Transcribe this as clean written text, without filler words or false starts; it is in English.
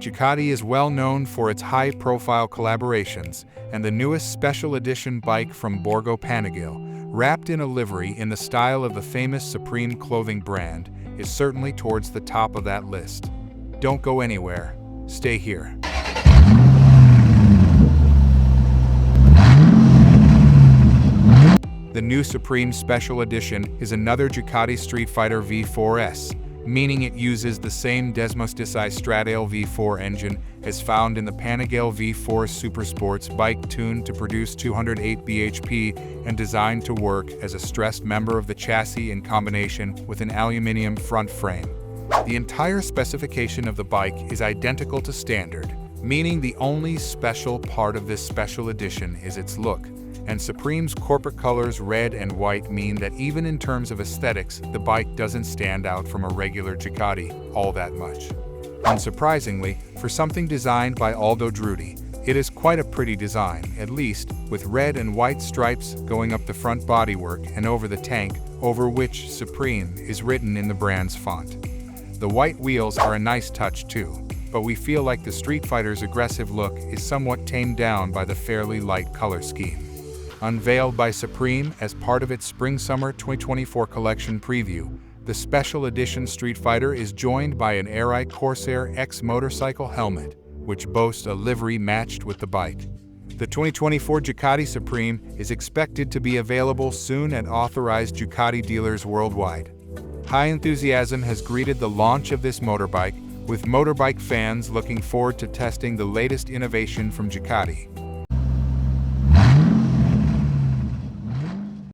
Ducati is well known for its high-profile collaborations, and the newest special edition bike from Borgo Panigale, wrapped in a livery in the style of the famous Supreme clothing brand, is certainly towards the top of that list. Don't go anywhere. Stay here. The new Supreme Special Edition is another Ducati Streetfighter V4 S, meaning it uses the same Desmostisci Stradale V4 engine as found in the Panigale V4 Supersports bike, tuned to produce 208 bhp and designed to work as a stressed member of the chassis in combination with an aluminium front frame. The entire specification of the bike is identical to standard, meaning the only special part of this special edition is its look. And Supreme's corporate colors red and white mean that even in terms of aesthetics, the bike doesn't stand out from a regular Ducati all that much. Unsurprisingly, for something designed by Aldo Drutti, it is quite a pretty design, at least, with red and white stripes going up the front bodywork and over the tank, over which Supreme is written in the brand's font. The white wheels are a nice touch too, but we feel like the Streetfighter's aggressive look is somewhat tamed down by the fairly light color scheme. Unveiled by Supreme as part of its Spring-Summer 2024 collection preview, the Special Edition Streetfighter is joined by an Arai Corsair X motorcycle helmet, which boasts a livery matched with the bike. The 2024 Ducati Supreme is expected to be available soon at authorized Ducati dealers worldwide. High enthusiasm has greeted the launch of this motorbike, with motorbike fans looking forward to testing the latest innovation from Ducati.